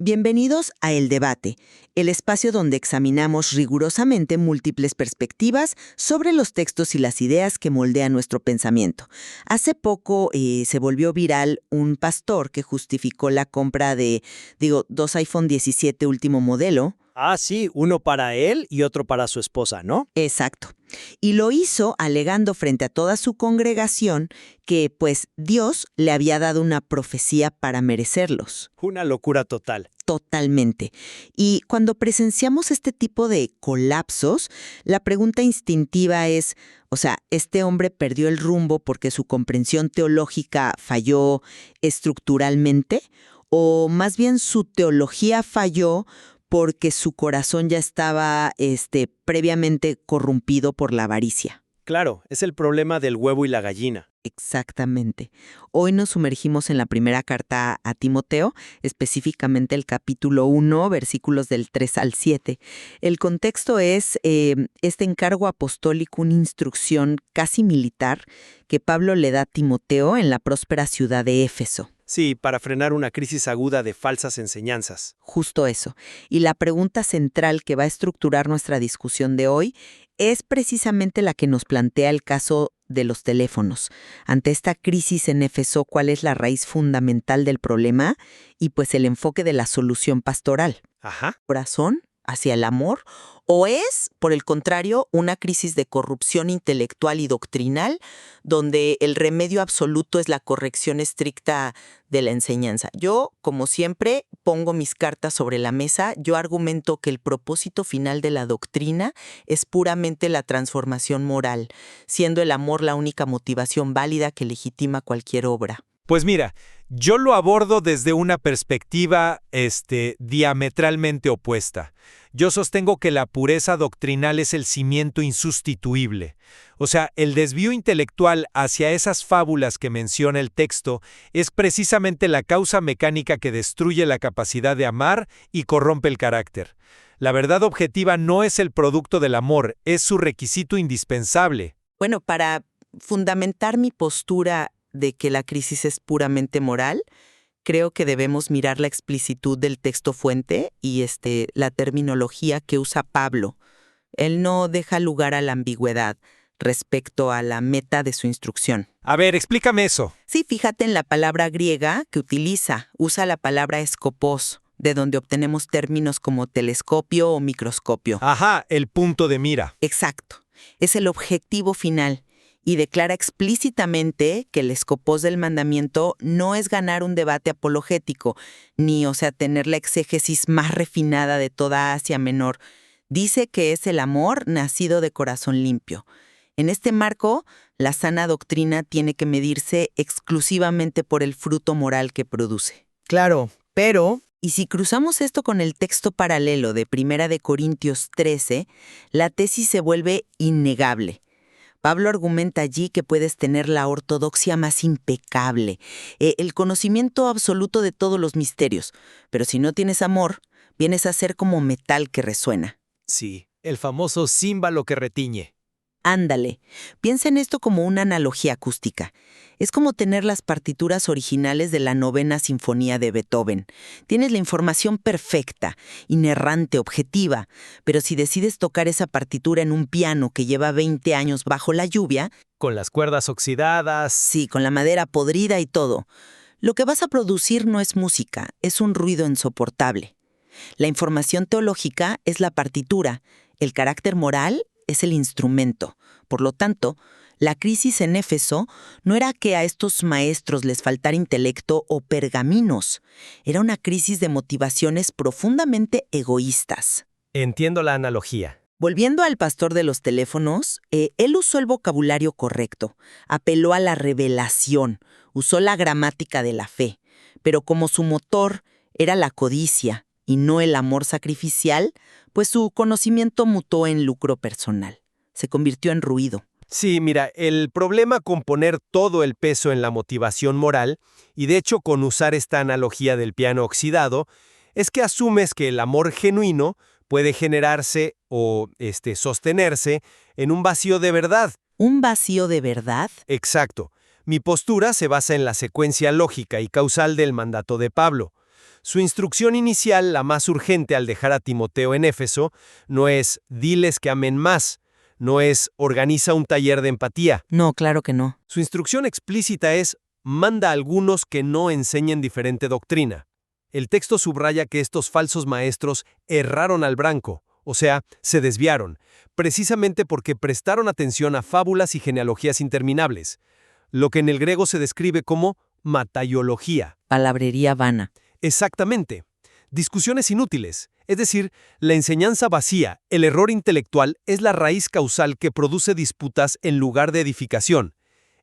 Bienvenidos a El Debate, el espacio donde examinamos rigurosamente múltiples perspectivas sobre los textos y las ideas que moldean nuestro pensamiento. Hace poco se volvió viral un pastor que justificó la compra de, dos iPhone 17 último modelo. Ah, sí, uno para él y otro para su esposa, ¿no? Exacto. Y lo hizo alegando frente a toda su congregación que, pues, Dios le había dado una profecía para merecerlos. Una locura total. Totalmente. Y cuando presenciamos este tipo de colapsos, la pregunta instintiva es, ¿este hombre perdió el rumbo porque su comprensión teológica falló estructuralmente? ¿O más bien su teología falló porque su corazón ya estaba previamente corrompido por la avaricia? Claro, es el problema del huevo y la gallina. Exactamente. Hoy nos sumergimos en la primera carta a Timoteo, específicamente el capítulo 1, versículos del 3 al 7. El contexto es este encargo apostólico, una instrucción casi militar que Pablo le da a Timoteo en la próspera ciudad de Éfeso. Sí, para frenar una crisis aguda de falsas enseñanzas. Justo eso. Y la pregunta central que va a estructurar nuestra discusión de hoy es precisamente la que nos plantea el caso de los teléfonos. Ante esta crisis en Éfeso, ¿cuál es la raíz fundamental del problema? Y pues el enfoque de la solución pastoral. Ajá. ¿Corazón hacia el amor? ¿O es, por el contrario, una crisis de corrupción intelectual y doctrinal, donde el remedio absoluto es la corrección estricta de la enseñanza? Yo, como siempre, pongo mis cartas sobre la mesa. Yo argumento que el propósito final de la doctrina es puramente la transformación moral, siendo el amor la única motivación válida que legitima cualquier obra. Pues mira, yo lo abordo desde una perspectiva, diametralmente opuesta. Yo sostengo que la pureza doctrinal es el cimiento insustituible. O sea, el desvío intelectual hacia esas fábulas que menciona el texto es precisamente la causa mecánica que destruye la capacidad de amar y corrompe el carácter. La verdad objetiva no es el producto del amor, es su requisito indispensable. Bueno, para fundamentar mi postura de que la crisis es puramente moral, creo que debemos mirar la explicitud del texto fuente y la terminología que usa Pablo. Él no deja lugar a la ambigüedad respecto a la meta de su instrucción. A ver, explícame eso. Sí, fíjate en la palabra griega que usa la palabra skopos, de donde obtenemos términos como telescopio o microscopio. Ajá, el punto de mira. Exacto. Es el objetivo final. Y declara explícitamente que el escopos del mandamiento no es ganar un debate apologético, ni, tener la exégesis más refinada de toda Asia Menor. Dice que es el amor nacido de corazón limpio. En este marco, la sana doctrina tiene que medirse exclusivamente por el fruto moral que produce. Claro, pero... Y si cruzamos esto con el texto paralelo de 1 de Corintios 13, la tesis se vuelve innegable. Pablo argumenta allí que puedes tener la ortodoxia más impecable, el conocimiento absoluto de todos los misterios, pero si no tienes amor, vienes a ser como metal que resuena. Sí, el famoso címbalo que retiñe. Ándale, piensa en esto como una analogía acústica. Es como tener las partituras originales de la 9ª Sinfonía de Beethoven. Tienes la información perfecta, inerrante, objetiva, pero si decides tocar esa partitura en un piano que lleva 20 años bajo la lluvia... Con las cuerdas oxidadas... Sí, con la madera podrida y todo. Lo que vas a producir no es música, es un ruido insoportable. La información teológica es la partitura, el carácter moral es el instrumento. Por lo tanto, la crisis en Éfeso no era que a estos maestros les faltara intelecto o pergaminos. Era una crisis de motivaciones profundamente egoístas. Entiendo la analogía. Volviendo al pastor de los teléfonos, él usó el vocabulario correcto, apeló a la revelación, usó la gramática de la fe, pero como su motor era la codicia y no el amor sacrificial, pues su conocimiento mutó en lucro personal. Se convirtió en ruido. Sí, mira, el problema con poner todo el peso en la motivación moral, y de hecho con usar esta analogía del piano oxidado, es que asumes que el amor genuino puede generarse o sostenerse en un vacío de verdad. ¿Un vacío de verdad? Exacto. Mi postura se basa en la secuencia lógica y causal del mandato de Pablo. Su instrucción inicial, la más urgente al dejar a Timoteo en Éfeso, no es diles que amen más, no es organiza un taller de empatía. No, claro que no. Su instrucción explícita es manda a algunos que no enseñen diferente doctrina. El texto subraya que estos falsos maestros erraron al blanco, o sea, se desviaron, precisamente porque prestaron atención a fábulas y genealogías interminables, lo que en el griego se describe como mataiología. Palabrería vana. Exactamente. Discusiones inútiles, es decir, la enseñanza vacía, el error intelectual es la raíz causal que produce disputas en lugar de edificación.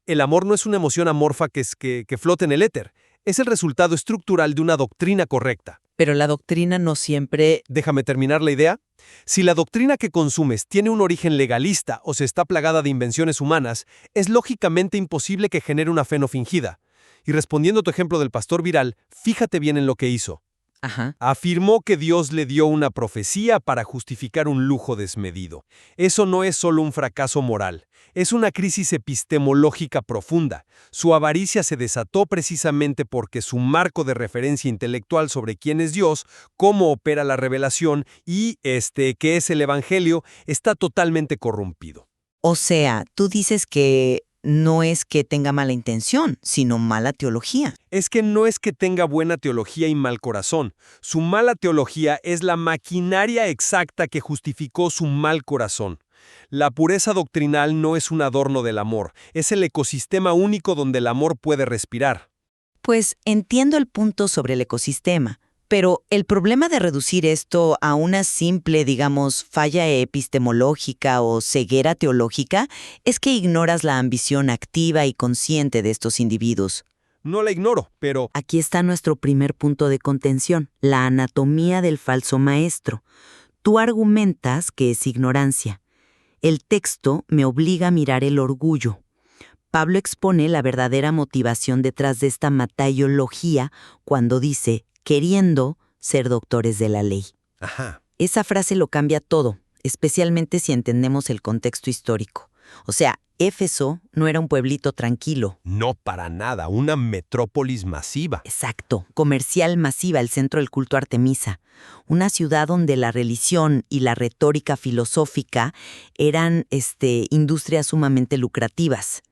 El amor no es una emoción amorfa que flota en el éter, es el resultado estructural de una doctrina correcta. Pero la doctrina no siempre... Déjame terminar la idea. Si la doctrina que consumes tiene un origen legalista o se está plagada de invenciones humanas, es lógicamente imposible que genere una fe no fingida. Y respondiendo a tu ejemplo del pastor viral, fíjate bien en lo que hizo. Ajá. Afirmó que Dios le dio una profecía para justificar un lujo desmedido. Eso no es solo un fracaso moral, es una crisis epistemológica profunda. Su avaricia se desató precisamente porque su marco de referencia intelectual sobre quién es Dios, cómo opera la revelación y qué es el Evangelio, está totalmente corrompido. O sea, tú dices que no es que tenga mala intención, sino mala teología. Es que no es que tenga buena teología y mal corazón. Su mala teología es la maquinaria exacta que justificó su mal corazón. La pureza doctrinal no es un adorno del amor, es el ecosistema único donde el amor puede respirar. Pues entiendo el punto sobre el ecosistema, pero el problema de reducir esto a una simple, digamos, falla epistemológica o ceguera teológica es que ignoras la ambición activa y consciente de estos individuos. No la ignoro, pero Aquí está nuestro primer punto de contención, la anatomía del falso maestro. Tú argumentas que es ignorancia. El texto me obliga a mirar el orgullo. Pablo expone la verdadera motivación detrás de esta mataiología cuando dice, queriendo ser doctores de la ley. Ajá. Esa frase lo cambia todo, especialmente si entendemos el contexto histórico. O sea, Éfeso no era un pueblito tranquilo. No para nada, una metrópolis masiva. Exacto, comercial masiva, el centro del culto a Artemisa. Una ciudad donde la religión y la retórica filosófica eran industrias sumamente lucrativas.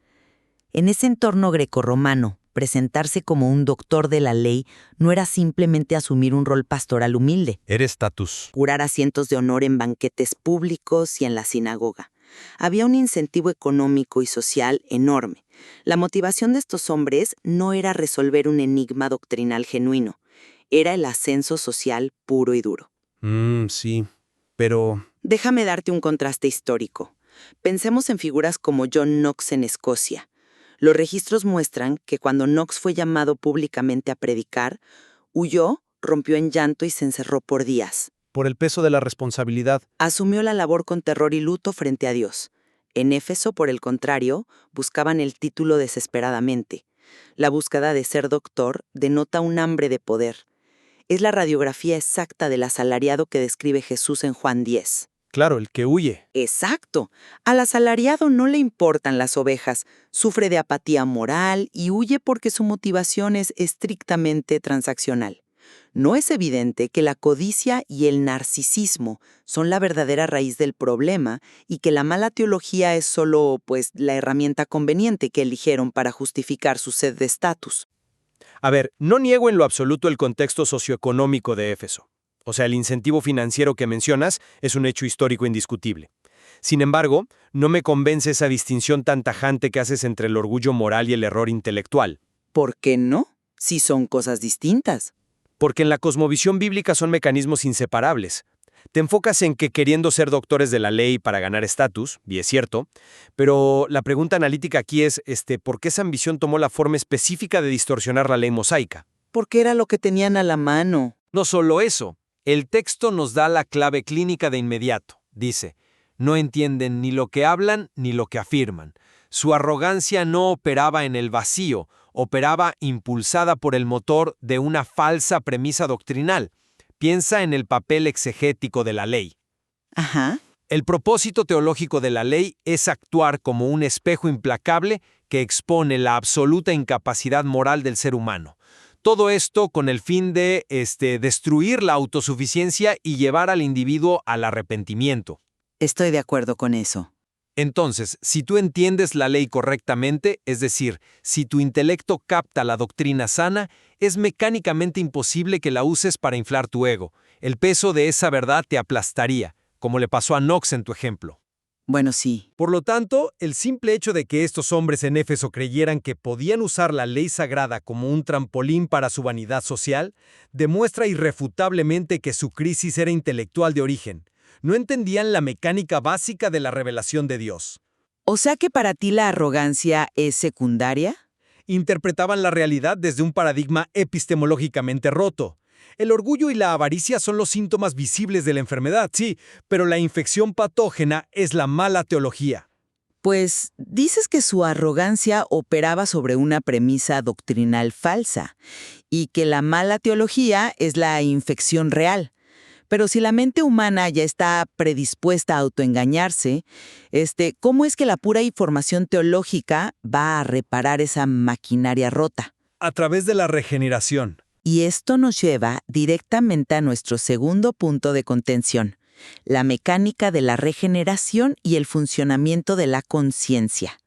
En ese entorno grecorromano, presentarse como un doctor de la ley no era simplemente asumir un rol pastoral humilde, Era estatus. jurar asientos de honor en banquetes públicos y en la sinagoga. Había un incentivo económico y social enorme. La motivación de estos hombres no era resolver un enigma doctrinal genuino, era el ascenso social puro y duro. Sí, pero Déjame darte un contraste histórico. Pensemos en figuras como John Knox en Escocia. Los registros muestran que cuando Knox fue llamado públicamente a predicar, huyó, rompió en llanto y se encerró por días. por el peso de la responsabilidad. Asumió la labor con terror y luto frente a Dios. En Éfeso, por el contrario, buscaban el título desesperadamente. La búsqueda de ser doctor denota un hambre de poder. Es la radiografía exacta del asalariado que describe Jesús en Juan 10. Claro, el que huye. Exacto. Al asalariado no le importan las ovejas, sufre de apatía moral y huye porque su motivación es estrictamente transaccional. ¿No es evidente que la codicia y el narcisismo son la verdadera raíz del problema y que la mala teología es solo, la herramienta conveniente que eligieron para justificar su sed de estatus? A ver, no niego en lo absoluto el contexto socioeconómico de Éfeso. O sea, el incentivo financiero que mencionas es un hecho histórico indiscutible. Sin embargo, no me convence esa distinción tan tajante que haces entre el orgullo moral y el error intelectual. ¿Por qué no? Si son cosas distintas. Porque en la cosmovisión bíblica son mecanismos inseparables. Te enfocas en que queriendo ser doctores de la ley para ganar estatus, y es cierto, pero la pregunta analítica aquí es, ¿por qué esa ambición tomó la forma específica de distorsionar la ley mosaica? Porque era lo que tenían a la mano. No solo eso, el texto nos da la clave clínica de inmediato. Dice, no entienden ni lo que hablan ni lo que afirman. Su arrogancia no operaba en el vacío, operaba impulsada por el motor de una falsa premisa doctrinal. Piensa en el papel exegético de la ley. Ajá. El propósito teológico de la ley es actuar como un espejo implacable que expone la absoluta incapacidad moral del ser humano. Todo esto con el fin de destruir la autosuficiencia y llevar al individuo al arrepentimiento. Estoy de acuerdo con eso. Entonces, si tú entiendes la ley correctamente, es decir, si tu intelecto capta la doctrina sana, es mecánicamente imposible que la uses para inflar tu ego. El peso de esa verdad te aplastaría, como le pasó a Knox en tu ejemplo. Bueno, sí. Por lo tanto, el simple hecho de que estos hombres en Éfeso creyeran que podían usar la ley sagrada como un trampolín para su vanidad social, demuestra irrefutablemente que su crisis era intelectual de origen. No entendían la mecánica básica de la revelación de Dios. O sea que para ti la arrogancia es secundaria. Interpretaban la realidad desde un paradigma epistemológicamente roto. El orgullo y la avaricia son los síntomas visibles de la enfermedad, sí, pero la infección patógena es la mala teología. Pues dices que su arrogancia operaba sobre una premisa doctrinal falsa y que la mala teología es la infección real. Pero si la mente humana ya está predispuesta a autoengañarse, ¿cómo es que la pura información teológica va a reparar esa maquinaria rota? A través de la regeneración. Y esto nos lleva directamente a nuestro segundo punto de contención, la mecánica de la regeneración y el funcionamiento de la conciencia.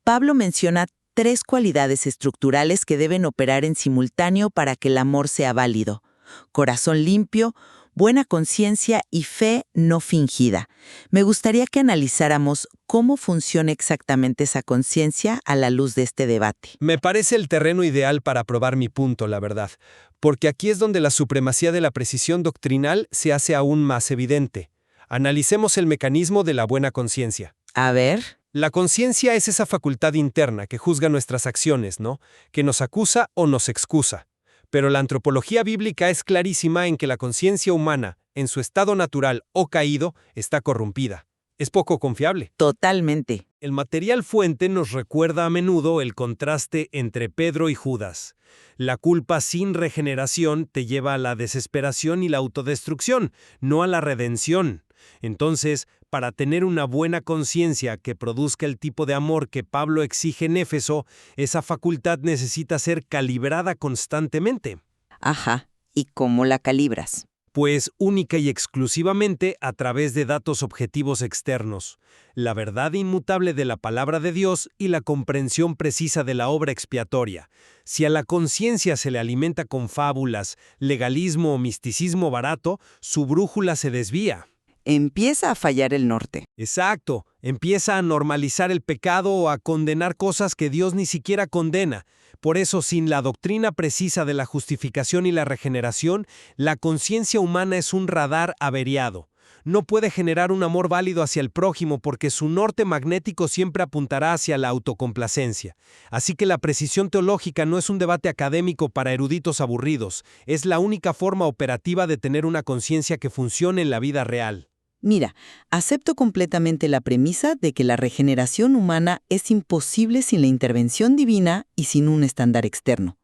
Pablo menciona 3 cualidades estructurales que deben operar en simultáneo para que el amor sea válido: corazón limpio, buena conciencia y fe no fingida. Me gustaría que analizáramos cómo funciona exactamente esa conciencia a la luz de este debate. Me parece el terreno ideal para probar mi punto, la verdad, porque aquí es donde la supremacía de la precisión doctrinal se hace aún más evidente. Analicemos el mecanismo de la buena conciencia. A ver. La conciencia es esa facultad interna que juzga nuestras acciones, ¿no? Que nos acusa o nos excusa. Pero la antropología bíblica es clarísima en que la conciencia humana, en su estado natural o caído, está corrompida. Es poco confiable. Totalmente. El material fuente nos recuerda a menudo el contraste entre Pedro y Judas. La culpa sin regeneración te lleva a la desesperación y la autodestrucción, no a la redención. Entonces, para tener una buena conciencia que produzca el tipo de amor que Pablo exige en Éfeso, esa facultad necesita ser calibrada constantemente. Ajá. ¿Y cómo la calibras? Pues única y exclusivamente a través de datos objetivos externos, la verdad inmutable de la palabra de Dios y la comprensión precisa de la obra expiatoria. Si a la conciencia se le alimenta con fábulas, legalismo o misticismo barato, su brújula se desvía. Empieza a fallar el norte. Exacto, empieza a normalizar el pecado o a condenar cosas que Dios ni siquiera condena. Por eso, sin la doctrina precisa de la justificación y la regeneración, la conciencia humana es un radar averiado. No puede generar un amor válido hacia el prójimo porque su norte magnético siempre apuntará hacia la autocomplacencia. Así que la precisión teológica no es un debate académico para eruditos aburridos, es la única forma operativa de tener una conciencia que funcione en la vida real. Mira, acepto completamente la premisa de que la regeneración humana es imposible sin la intervención divina y sin un estándar externo.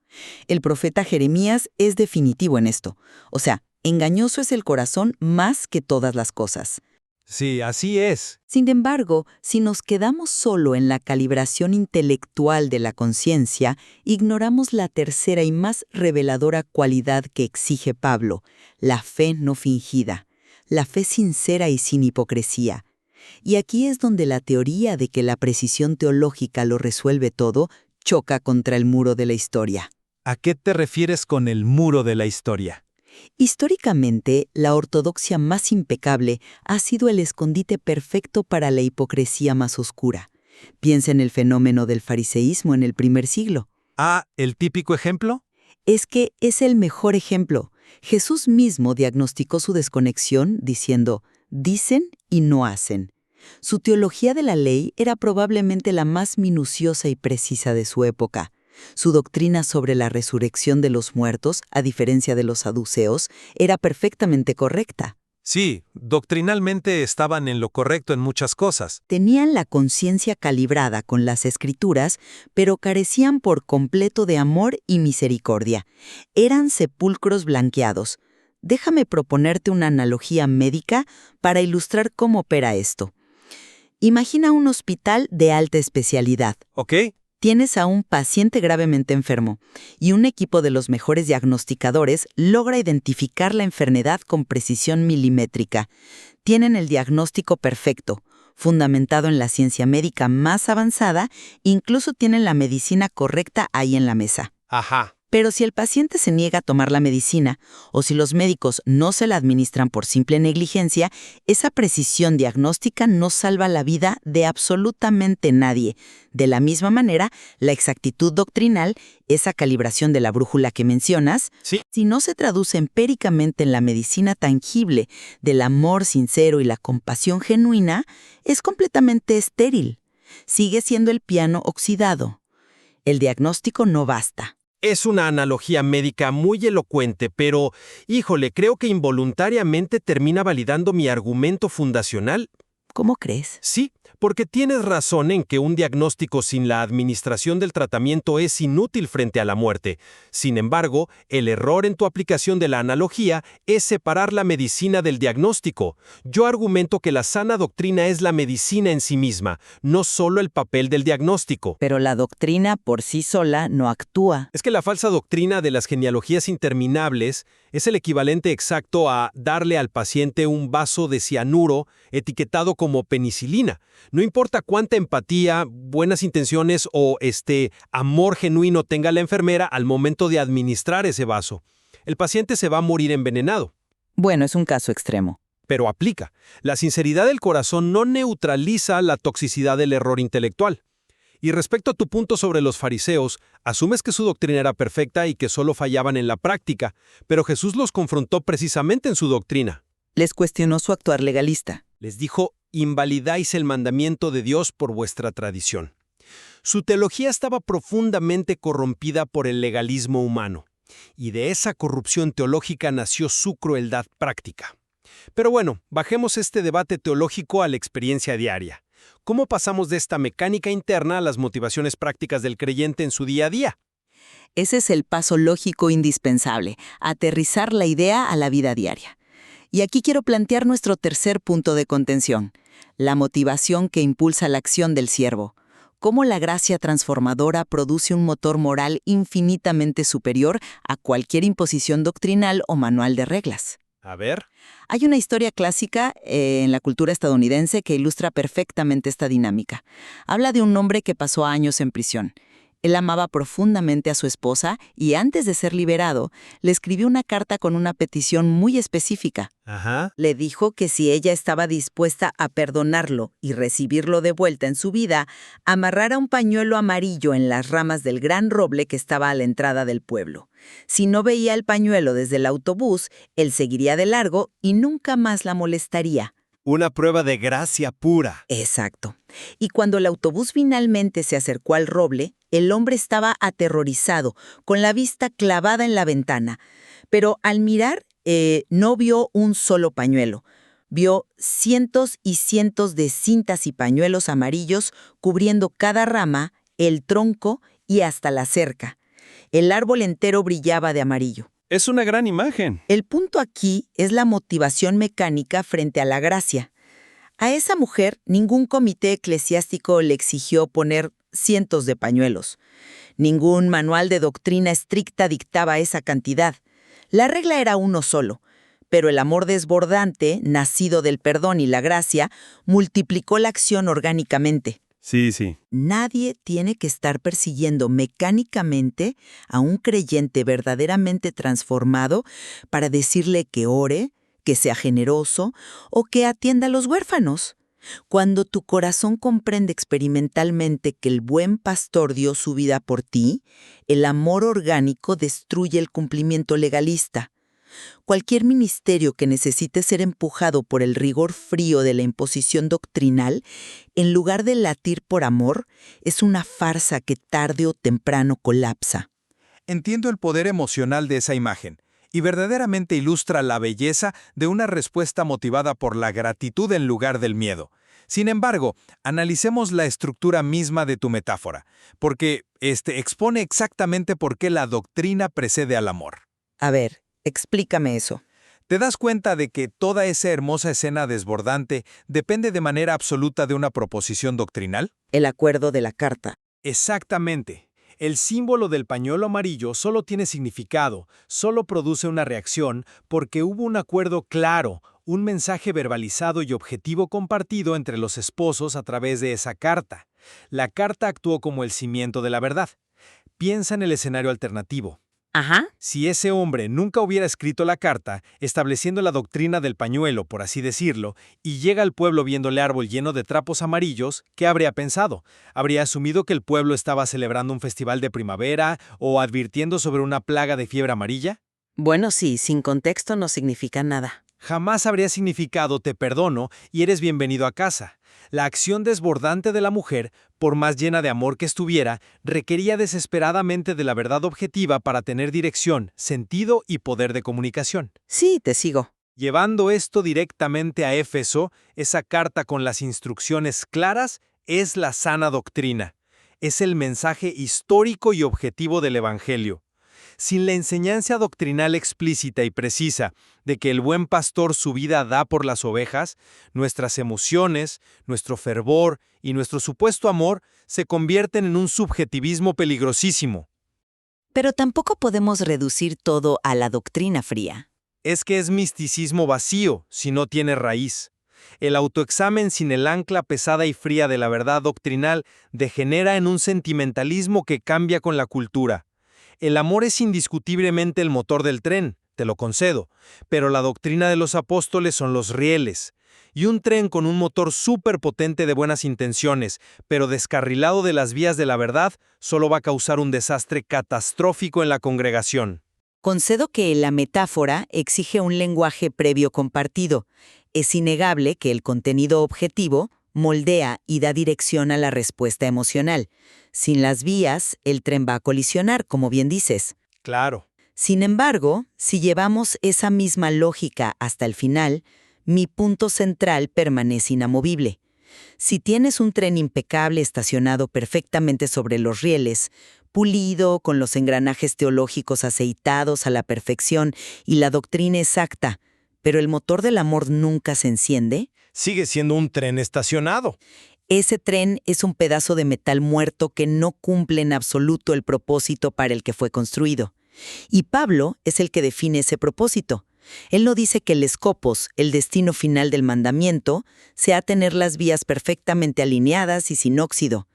El profeta Jeremías es definitivo en esto. O sea, engañoso es el corazón más que todas las cosas. Sí, así es. Sin embargo, si nos quedamos solo en la calibración intelectual de la conciencia, ignoramos la tercera y más reveladora cualidad que exige Pablo, la fe no fingida. La fe sincera y sin hipocresía. Y aquí es donde la teoría de que la precisión teológica lo resuelve todo choca contra el muro de la historia. ¿A qué te refieres con el muro de la historia? Históricamente, la ortodoxia más impecable ha sido el escondite perfecto para la hipocresía más oscura. Piensa en el fenómeno del fariseísmo en el primer siglo. Ah, ¿el típico ejemplo? Es que es el mejor ejemplo. Jesús mismo diagnosticó su desconexión diciendo, dicen y no hacen. Su teología de la ley era probablemente la más minuciosa y precisa de su época. Su doctrina sobre la resurrección de los muertos, a diferencia de los saduceos, era perfectamente correcta. Sí, doctrinalmente estaban en lo correcto en muchas cosas. Tenían la conciencia calibrada con las Escrituras, pero carecían por completo de amor y misericordia. Eran sepulcros blanqueados. Déjame proponerte una analogía médica para ilustrar cómo opera esto. Imagina un hospital de alta especialidad. ¿Ok? Tienes a un paciente gravemente enfermo y un equipo de los mejores diagnosticadores logra identificar la enfermedad con precisión milimétrica. Tienen el diagnóstico perfecto, fundamentado en la ciencia médica más avanzada, incluso tienen la medicina correcta ahí en la mesa. Ajá. Pero si el paciente se niega a tomar la medicina o si los médicos no se la administran por simple negligencia, esa precisión diagnóstica no salva la vida de absolutamente nadie. De la misma manera, la exactitud doctrinal, esa calibración de la brújula que mencionas, Sí. si no se traduce empíricamente en la medicina tangible del amor sincero y la compasión genuina, es completamente estéril. Sigue siendo el piano oxidado. El diagnóstico no basta. Es una analogía médica muy elocuente, pero, híjole, creo que involuntariamente termina validando mi argumento fundacional. ¿Cómo crees? Sí, porque tienes razón en que un diagnóstico sin la administración del tratamiento es inútil frente a la muerte. Sin embargo, el error en tu aplicación de la analogía es separar la medicina del diagnóstico. Yo argumento que la sana doctrina es la medicina en sí misma, no solo el papel del diagnóstico. Pero la doctrina por sí sola no actúa. Es que la falsa doctrina de las genealogías interminables es el equivalente exacto a darle al paciente un vaso de cianuro etiquetado como penicilina. No importa cuánta empatía, buenas intenciones o amor genuino tenga la enfermera al momento de administrar ese vaso. El paciente se va a morir envenenado. Bueno, es un caso extremo. Pero aplica. La sinceridad del corazón no neutraliza la toxicidad del error intelectual. Y respecto a tu punto sobre los fariseos, asumes que su doctrina era perfecta y que solo fallaban en la práctica, pero Jesús los confrontó precisamente en su doctrina. Les cuestionó su actuar legalista. Les dijo, invalidáis el mandamiento de Dios por vuestra tradición. Su teología estaba profundamente corrompida por el legalismo humano, y de esa corrupción teológica nació su crueldad práctica. Pero bueno, bajemos este debate teológico a la experiencia diaria. ¿Cómo pasamos de esta mecánica interna a las motivaciones prácticas del creyente en su día a día? Ese es el paso lógico indispensable, aterrizar la idea a la vida diaria. Y aquí quiero plantear nuestro tercer punto de contención, la motivación que impulsa la acción del siervo. Cómo la gracia transformadora produce un motor moral infinitamente superior a cualquier imposición doctrinal o manual de reglas. A ver. Hay una historia clásica en la cultura estadounidense que ilustra perfectamente esta dinámica. Habla de un hombre que pasó años en prisión. Él amaba profundamente a su esposa y antes de ser liberado, le escribió una carta con una petición muy específica. Ajá. Le dijo que si ella estaba dispuesta a perdonarlo y recibirlo de vuelta en su vida, amarrara un pañuelo amarillo en las ramas del gran roble que estaba a la entrada del pueblo. Si no veía el pañuelo desde el autobús, él seguiría de largo y nunca más la molestaría. Una prueba de gracia pura. Exacto. Y cuando el autobús finalmente se acercó al roble, el hombre estaba aterrorizado, con la vista clavada en la ventana. Pero al mirar, no vio un solo pañuelo. Vio cientos y cientos de cintas y pañuelos amarillos cubriendo cada rama, el tronco y hasta la cerca. El árbol entero brillaba de amarillo. Es una gran imagen. El punto aquí es la motivación mecánica frente a la gracia. A esa mujer ningún comité eclesiástico le exigió poner cientos de pañuelos. Ningún manual de doctrina estricta dictaba esa cantidad. La regla era uno solo, pero el amor desbordante, nacido del perdón y la gracia, multiplicó la acción orgánicamente. Sí. Nadie tiene que estar persiguiendo mecánicamente a un creyente verdaderamente transformado para decirle que ore, que sea generoso o que atienda a los huérfanos. Cuando tu corazón comprende experimentalmente que el buen pastor dio su vida por ti, el amor orgánico destruye el cumplimiento legalista. Cualquier ministerio que necesite ser empujado por el rigor frío de la imposición doctrinal, en lugar de latir por amor, es una farsa que tarde o temprano colapsa. Entiendo el poder emocional de esa imagen, y verdaderamente ilustra la belleza de una respuesta motivada por la gratitud en lugar del miedo. Sin embargo, analicemos la estructura misma de tu metáfora, porque expone exactamente por qué la doctrina precede al amor. A ver, explícame eso. ¿Te das cuenta de que toda esa hermosa escena desbordante depende de manera absoluta de una proposición doctrinal? El acuerdo de la carta. Exactamente. El símbolo del pañuelo amarillo solo tiene significado, solo produce una reacción porque hubo un acuerdo claro, un mensaje verbalizado y objetivo compartido entre los esposos a través de esa carta. La carta actuó como el cimiento de la verdad. Piensa en el escenario alternativo. Ajá. Si ese hombre nunca hubiera escrito la carta, estableciendo la doctrina del pañuelo, por así decirlo, y llega al pueblo viendo el árbol lleno de trapos amarillos, ¿qué habría pensado? ¿Habría asumido que el pueblo estaba celebrando un festival de primavera o advirtiendo sobre una plaga de fiebre amarilla? Bueno, sí, sin contexto no significa nada. Jamás habría significado te perdono y eres bienvenido a casa. La acción desbordante de la mujer, por más llena de amor que estuviera, requería desesperadamente de la verdad objetiva para tener dirección, sentido y poder de comunicación. Sí, te sigo. Llevando esto directamente a Éfeso, esa carta con las instrucciones claras es la sana doctrina. Es el mensaje histórico y objetivo del Evangelio. Sin la enseñanza doctrinal explícita y precisa de que el buen pastor su vida da por las ovejas, nuestras emociones, nuestro fervor y nuestro supuesto amor se convierten en un subjetivismo peligrosísimo. Pero tampoco podemos reducir todo a la doctrina fría. Es que es misticismo vacío si no tiene raíz. El autoexamen sin el ancla pesada y fría de la verdad doctrinal degenera en un sentimentalismo que cambia con la cultura. El amor es indiscutiblemente el motor del tren, te lo concedo, pero la doctrina de los apóstoles son los rieles. Y un tren con un motor superpotente de buenas intenciones, pero descarrilado de las vías de la verdad, solo va a causar un desastre catastrófico en la congregación. Concedo que la metáfora exige un lenguaje previo compartido. Es innegable que el contenido objetivo moldea y da dirección a la respuesta emocional. Sin las vías, el tren va a colisionar, como bien dices. Claro. Sin embargo, si llevamos esa misma lógica hasta el final, mi punto central permanece inamovible. Si tienes un tren impecable estacionado perfectamente sobre los rieles, pulido, con los engranajes teológicos aceitados a la perfección y la doctrina exacta, pero el motor del amor nunca se enciende, Sigue siendo un tren estacionado. ese tren es un pedazo de metal muerto que no cumple en absoluto el propósito para el que fue construido. Y Pablo es el que define ese propósito. Él no dice que el escopos, el destino final del mandamiento, sea tener las vías perfectamente alineadas y sin óxido.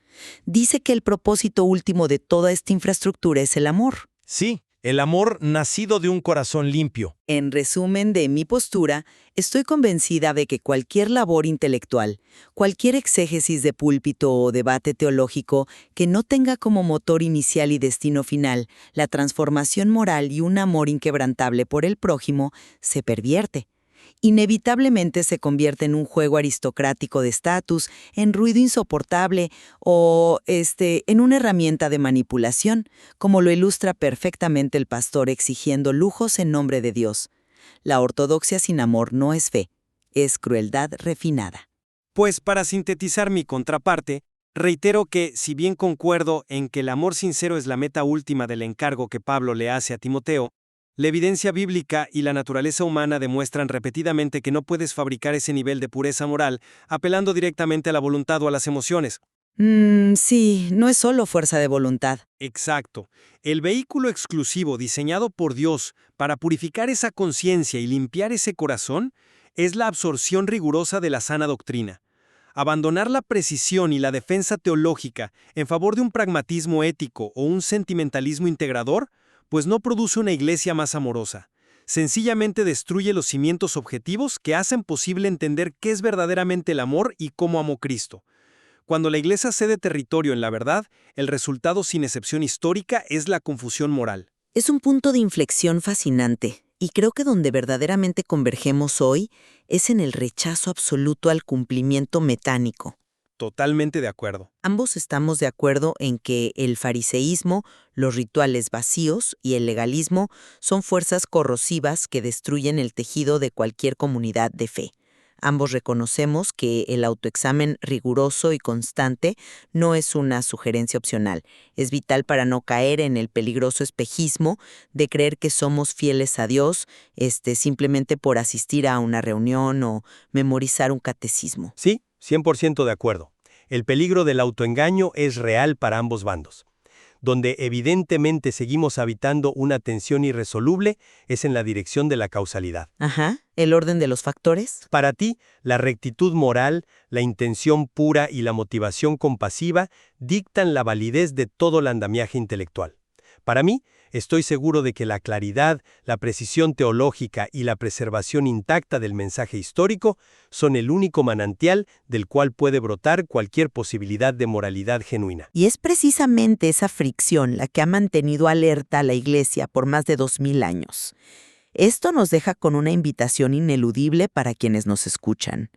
Dice que el propósito último de toda esta infraestructura es el amor. Sí, el amor nacido de un corazón limpio. En resumen de mi postura, estoy convencida de que cualquier labor intelectual, cualquier exégesis de púlpito o debate teológico que no tenga como motor inicial y destino final la transformación moral y un amor inquebrantable por el prójimo, se pervierte. Inevitablemente se convierte en un juego aristocrático de estatus, en ruido insoportable o, en una herramienta de manipulación, como lo ilustra perfectamente el pastor exigiendo lujos en nombre de Dios. La ortodoxia sin amor no es fe, es crueldad refinada. Pues para sintetizar mi contraparte, reitero que, si bien concuerdo en que el amor sincero es la meta última del encargo que Pablo le hace a Timoteo, la evidencia bíblica y la naturaleza humana demuestran repetidamente que no puedes fabricar ese nivel de pureza moral apelando directamente a la voluntad o a las emociones. Sí, no es solo fuerza de voluntad. Exacto. El vehículo exclusivo diseñado por Dios para purificar esa conciencia y limpiar ese corazón es la absorción rigurosa de la sana doctrina. Abandonar la precisión y la defensa teológica en favor de un pragmatismo ético o un sentimentalismo integrador, pues no produce una iglesia más amorosa. Sencillamente destruye los cimientos objetivos que hacen posible entender qué es verdaderamente el amor y cómo amó Cristo. Cuando la iglesia cede territorio en la verdad, el resultado sin excepción histórica es la confusión moral. Es un punto de inflexión fascinante, y creo que donde verdaderamente convergemos hoy es en el rechazo absoluto al cumplimiento metánico. Totalmente de acuerdo. Ambos estamos de acuerdo en que el fariseísmo, los rituales vacíos y el legalismo son fuerzas corrosivas que destruyen el tejido de cualquier comunidad de fe. Ambos reconocemos que el autoexamen riguroso y constante no es una sugerencia opcional. Es vital para no caer en el peligroso espejismo de creer que somos fieles a Dios, simplemente por asistir a una reunión o memorizar un catecismo. Sí, 100% de acuerdo. El peligro del autoengaño es real para ambos bandos. Donde evidentemente seguimos habitando una tensión irresoluble es en la dirección de la causalidad. Ajá, el orden de los factores. Para ti, la rectitud moral, la intención pura y la motivación compasiva dictan la validez de todo el andamiaje intelectual. Para mí, estoy seguro de que la claridad, la precisión teológica y la preservación intacta del mensaje histórico son el único manantial del cual puede brotar cualquier posibilidad de moralidad genuina. Y es precisamente esa fricción la que ha mantenido alerta a la Iglesia por más de 2000 años. Esto nos deja con una invitación ineludible para quienes nos escuchan.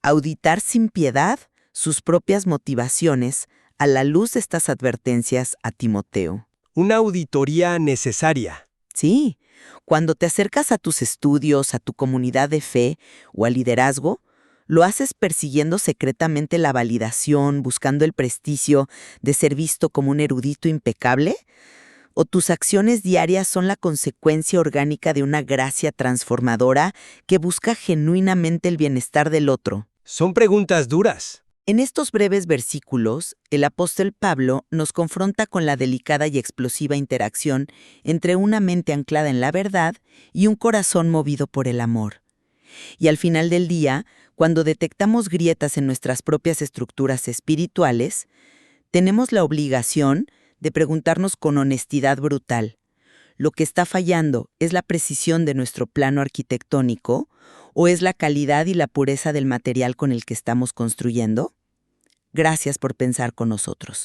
Auditar sin piedad sus propias motivaciones a la luz de estas advertencias a Timoteo. Una auditoría necesaria. Sí, cuando te acercas a tus estudios, a tu comunidad de fe o al liderazgo, ¿lo haces persiguiendo secretamente la validación, buscando el prestigio de ser visto como un erudito impecable? ¿O tus acciones diarias son la consecuencia orgánica de una gracia transformadora que busca genuinamente el bienestar del otro? Son preguntas duras. En estos breves versículos, el apóstol Pablo nos confronta con la delicada y explosiva interacción entre una mente anclada en la verdad y un corazón movido por el amor. Y al final del día, cuando detectamos grietas en nuestras propias estructuras espirituales, tenemos la obligación de preguntarnos con honestidad brutal: ¿lo que está fallando es la precisión de nuestro plano arquitectónico o es la calidad y la pureza del material con el que estamos construyendo? Gracias por pensar con nosotros.